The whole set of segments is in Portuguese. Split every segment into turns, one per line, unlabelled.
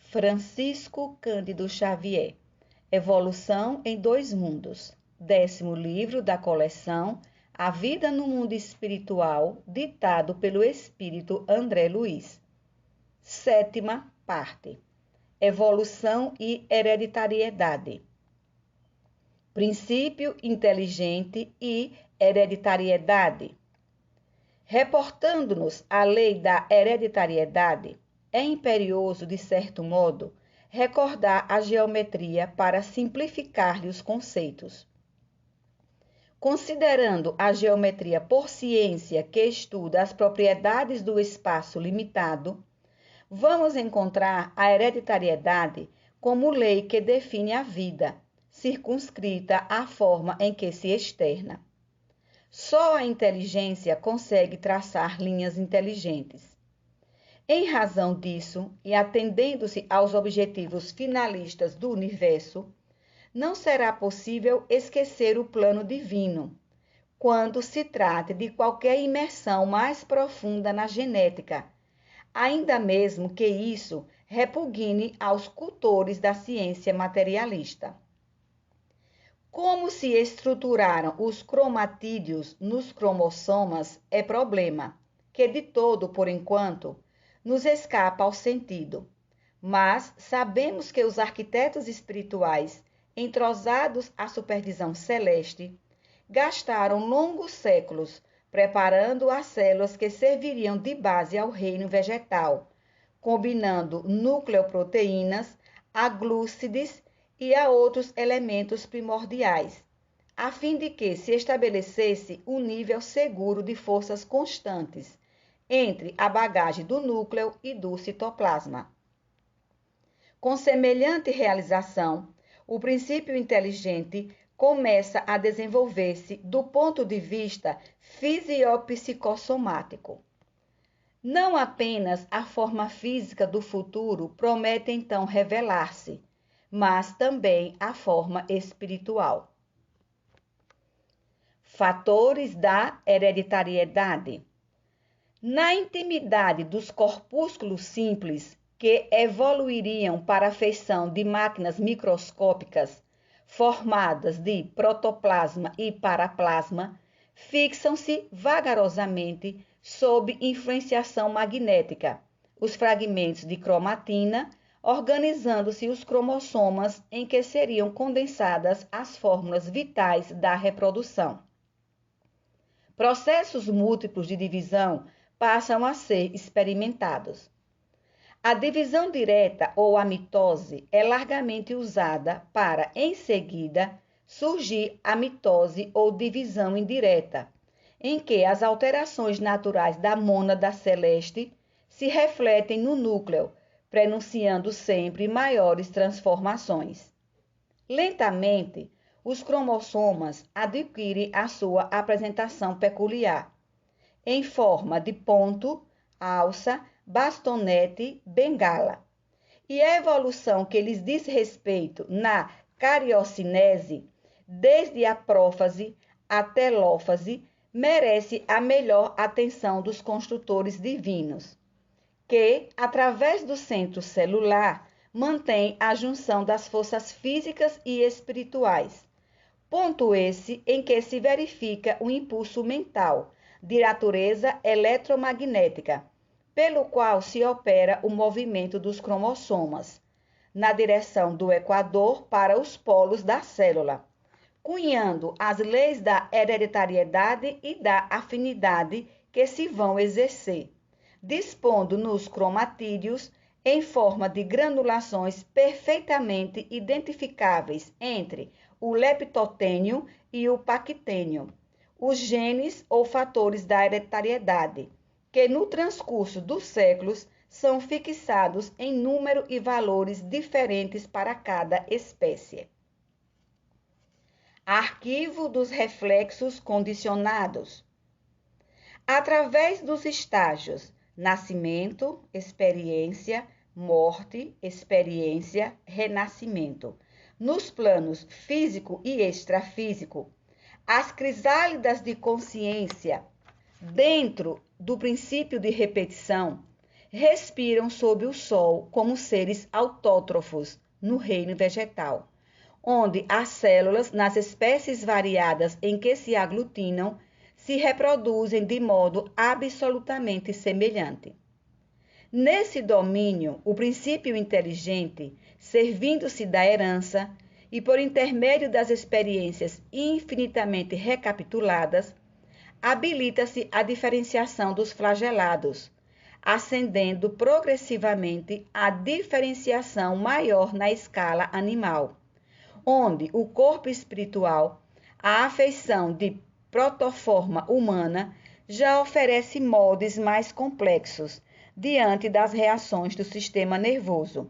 Francisco Cândido Xavier, Evolução em Dois Mundos, 10º livro da coleção A Vida no Mundo Espiritual, ditado pelo Espírito André Luiz. 7ª parte, Evolução e Hereditariedade. Princípio inteligente e hereditariedade. Reportando-nos à lei da hereditariedade, é imperioso, de certo modo, recordar a geometria para simplificar-lhe os conceitos. Considerando a geometria por ciência que estuda as propriedades do espaço limitado, vamos encontrar a hereditariedade como lei que define a vida, circunscrita à forma em que se externa. Só a inteligência consegue traçar linhas inteligentes. Em razão disso, e atendendo-se aos objetivos finalistas do universo, não será possível esquecer o plano divino, quando se trate de qualquer imersão mais profunda na genética, ainda mesmo que isso repugne aos cultores da ciência materialista. Como se estruturaram os cromatídeos nos cromossomas é problema que, de todo por enquanto, nos escapa ao sentido. Mas sabemos que os arquitetos espirituais, entrosados à supervisão celeste, gastaram longos séculos preparando as células que serviriam de base ao reino vegetal, combinando nucleoproteínas, a glúcides e a outros elementos primordiais, a fim de que se estabelecesse um nível seguro de forças constantes entre a bagagem do núcleo e do citoplasma. Com semelhante realização, o princípio inteligente começa a desenvolver-se do ponto de vista fisiopsicossomático. Não apenas a forma física do futuro promete então revelar-se, mas também a forma espiritual. Fatores da hereditariedade. Na intimidade dos corpúsculos simples, que evoluiriam para a feição de máquinas microscópicas, formadas de protoplasma e paraplasma, fixam-se vagarosamente, sob influenciação magnética, os fragmentos de cromatina, organizando-se os cromossomas em que seriam condensadas as fórmulas vitais da reprodução. Processos múltiplos de divisão passam a ser experimentados. A divisão direta ou a mitose é largamente usada para, em seguida, surgir a mitose ou divisão indireta, em que as alterações naturais da mônada celeste se refletem no núcleo, prenunciando sempre maiores transformações. Lentamente, os cromossomas adquirem a sua apresentação peculiar, em forma de ponto, alça, bastonete, bengala. E a evolução que lhes diz respeito na cariocinese, desde a prófase à telófase, merece a melhor atenção dos construtores divinos, que, através do centro celular, mantém a junção das forças físicas e espirituais, ponto esse em que se verifica o impulso mental, de natureza eletromagnética, pelo qual se opera o movimento dos cromossomas, na direção do equador para os polos da célula, cunhando as leis da hereditariedade e da afinidade que se vão exercer, dispondo nos cromatídeos em forma de granulações perfeitamente identificáveis entre o leptotênio e o pactênio, os genes ou fatores da hereditariedade, que no transcurso dos séculos são fixados em número e valores diferentes para cada espécie. Arquivo dos reflexos condicionados. Através dos estágios nascimento, experiência, morte, experiência, renascimento, nos planos físico e extrafísico, as crisálidas de consciência, dentro do princípio de repetição, respiram sob o sol como seres autótrofos no reino vegetal, onde as células, nas espécies variadas em que se aglutinam, se reproduzem de modo absolutamente semelhante. Nesse domínio, o princípio inteligente, servindo-se da herança e por intermédio das experiências infinitamente recapituladas, habilita-se a diferenciação dos flagelados, ascendendo progressivamente à diferenciação maior na escala animal, onde o corpo espiritual, a afeição de protoforma humana, já oferece moldes mais complexos diante das reações do sistema nervoso,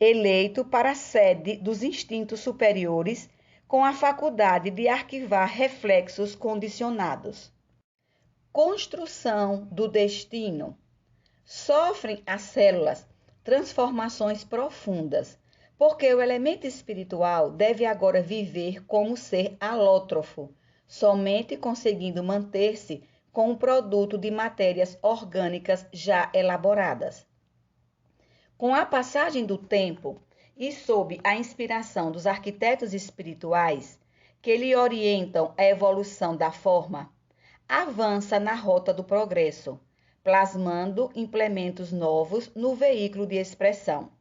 eleito para a sede dos instintos superiores, com a faculdade de arquivar reflexos condicionados. Construção do destino. Sofrem as células transformações profundas, porque o elemento espiritual deve agora viver como ser alótrofo, somente conseguindo manter-se com um produto de matérias orgânicas já elaboradas. Com a passagem do tempo e sob a inspiração dos arquitetos espirituais, que lhe orientam a evolução da forma, avança na rota do progresso, plasmando implementos novos no veículo de expressão.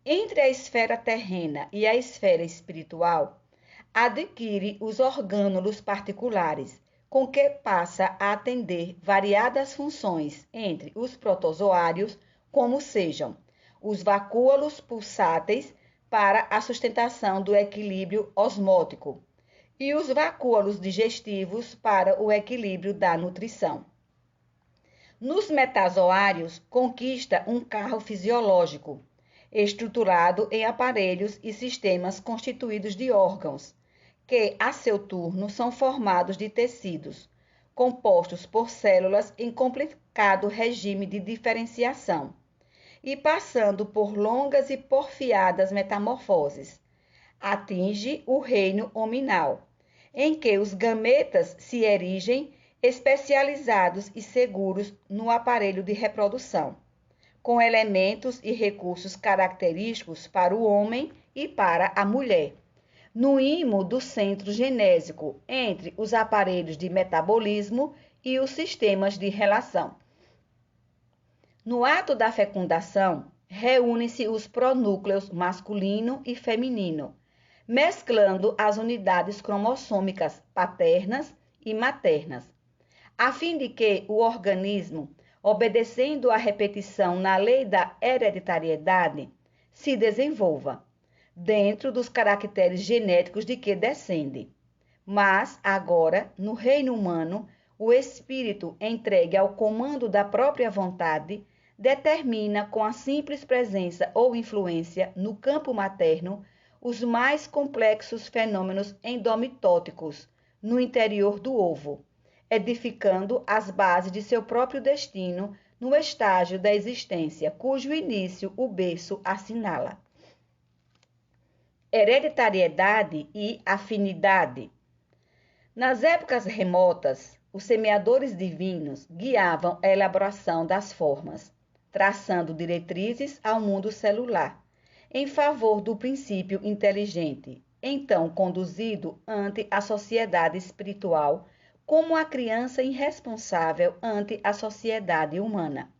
Entre a esfera terrena e a esfera espiritual, adquire os orgânulos particulares, com que passa a atender variadas funções entre os protozoários, como sejam os vacúolos pulsáteis para a sustentação do equilíbrio osmótico e os vacúolos digestivos para o equilíbrio da nutrição. Nos metazoários, conquista um carro fisiológico, estruturado em aparelhos e sistemas constituídos de órgãos, que, a seu turno, são formados de tecidos, compostos por células em complicado regime de diferenciação, e passando por longas e porfiadas metamorfoses, atinge o reino hominal, em que os gametas se erigem especializados e seguros no aparelho de reprodução, com elementos e recursos característicos para o homem e para a mulher, no imo do centro genésico entre os aparelhos de metabolismo e os sistemas de relação. No ato da fecundação, reúnem-se os pronúcleos masculino e feminino, mesclando as unidades cromossômicas paternas e maternas, a fim de que o organismo, obedecendo à repetição na lei da hereditariedade, se desenvolva, dentro dos caracteres genéticos de que descende. Mas, agora, no reino humano, o espírito, entregue ao comando da própria vontade, determina com a simples presença ou influência no campo materno os mais complexos fenômenos endomitóticos no interior do ovo, edificando as bases de seu próprio destino no estágio da existência, cujo início o berço assinala. Hereditariedade e afinidade. Nas épocas remotas, os semeadores divinos guiavam a elaboração das formas, traçando diretrizes ao mundo celular, em favor do princípio inteligente, então conduzido ante a sociedade espiritual como a criança irresponsável ante a sociedade humana.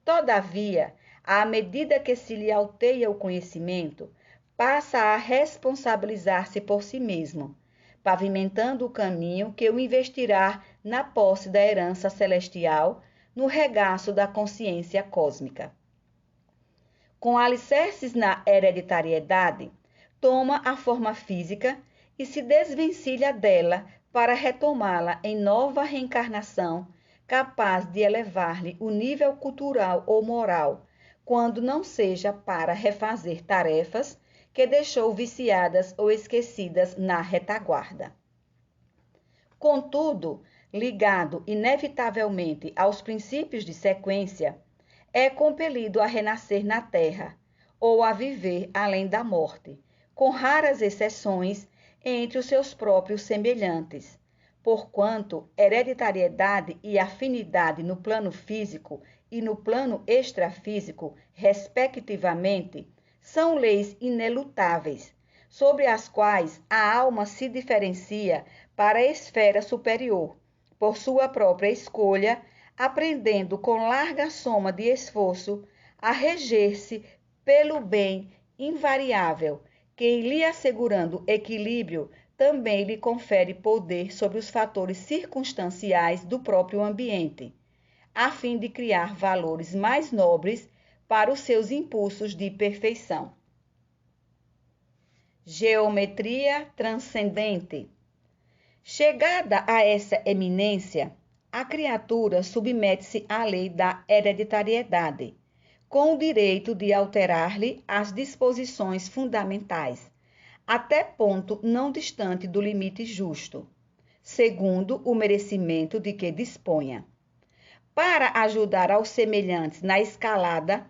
Todavia, à medida que se lhe alteia o conhecimento, passa a responsabilizar-se por si mesmo, pavimentando o caminho que o investirá na posse da herança celestial, no regaço da consciência cósmica. Com alicerces na hereditariedade, toma a forma física e se desvencilha dela para retomá-la em nova reencarnação, capaz de elevar-lhe o nível cultural ou moral, quando não seja para refazer tarefas que deixou viciadas ou esquecidas na retaguarda. Contudo, ligado inevitavelmente aos princípios de sequência, é compelido a renascer na Terra ou a viver além da morte, com raras exceções entre os seus próprios semelhantes, porquanto hereditariedade e afinidade no plano físico e no plano extrafísico, respectivamente, são leis inelutáveis, sobre as quais a alma se diferencia para a esfera superior, por sua própria escolha, aprendendo com larga soma de esforço a reger-se pelo bem invariável, que, lhe assegurando equilíbrio, também lhe confere poder sobre os fatores circunstanciais do próprio ambiente, a fim de criar valores mais nobres para os seus impulsos de perfeição. Geometria transcendente. Chegada a essa eminência, a criatura submete-se à lei da hereditariedade, com o direito de alterar-lhe as disposições fundamentais, até ponto não distante do limite justo, segundo o merecimento de que disponha. Para ajudar aos semelhantes na escalada,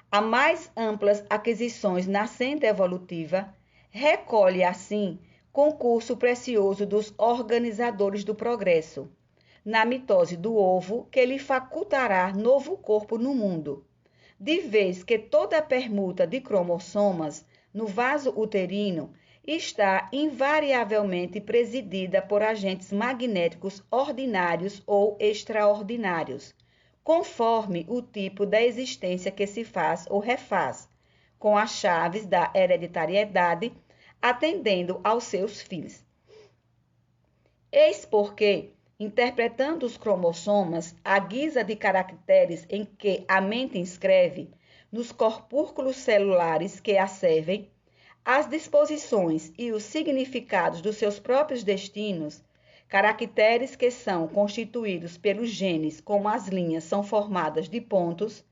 a mais amplas aquisições na senda evolutiva, recolhe, assim, concurso precioso dos organizadores do progresso, na mitose do ovo que lhe facultará novo corpo no mundo, de vez que toda a permuta de cromossomas no vaso uterino está invariavelmente presidida por agentes magnéticos ordinários ou extraordinários, conforme o tipo da existência que se faz ou refaz, com as chaves da hereditariedade, atendendo aos seus fins. Eis porque, interpretando os cromossomas à guisa de caracteres em que a mente inscreve, nos corpúsculos celulares que a servem, as disposições e os significados dos seus próprios destinos, caracteres que são constituídos pelos genes, como as linhas são formadas de pontos,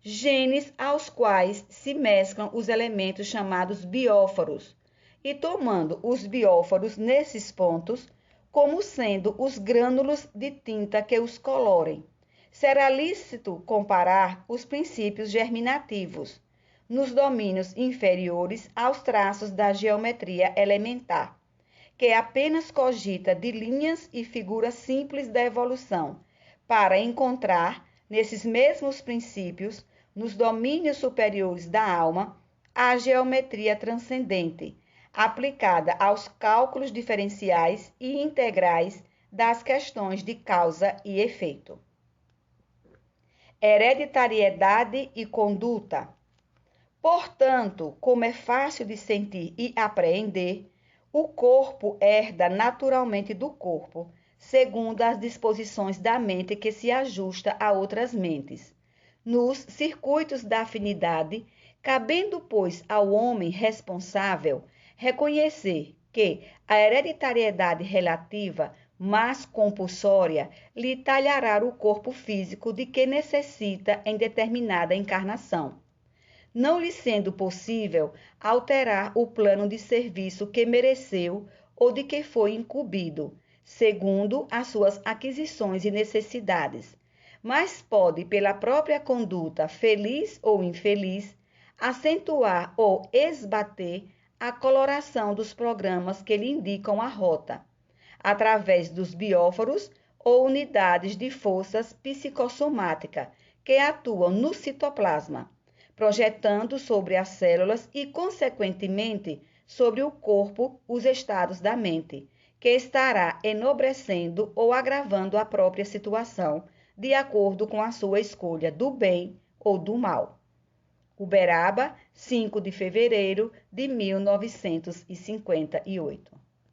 genes aos quais se mesclam os elementos chamados bióforos, e tomando os bióforos nesses pontos como sendo os grânulos de tinta que os colorem. Será lícito comparar os princípios germinativos, nos domínios inferiores aos traços da geometria elementar, que apenas cogita de linhas e figuras simples da evolução, para encontrar, nesses mesmos princípios, nos domínios superiores da alma, a geometria transcendente, aplicada aos cálculos diferenciais e integrais das questões de causa e efeito. Hereditariedade e conduta. Portanto, como é fácil de sentir e apreender, o corpo herda naturalmente do corpo, segundo as disposições da mente que se ajusta a outras mentes. Nos circuitos da afinidade, cabendo, pois, ao homem responsável reconhecer que a hereditariedade relativa, mas compulsória, lhe talhará o corpo físico de que necessita em determinada encarnação, não lhe sendo possível alterar o plano de serviço que mereceu ou de que foi incumbido, segundo as suas aquisições e necessidades, mas pode, pela própria conduta, feliz ou infeliz, acentuar ou esbater a coloração dos programas que lhe indicam a rota, através dos bióforos ou unidades de forças psicossomáticas que atuam no citoplasma, projetando sobre as células e, consequentemente, sobre o corpo os estados da mente, que estará enobrecendo ou agravando a própria situação, de acordo com a sua escolha do bem ou do mal. Uberaba, 5 de fevereiro de 1958.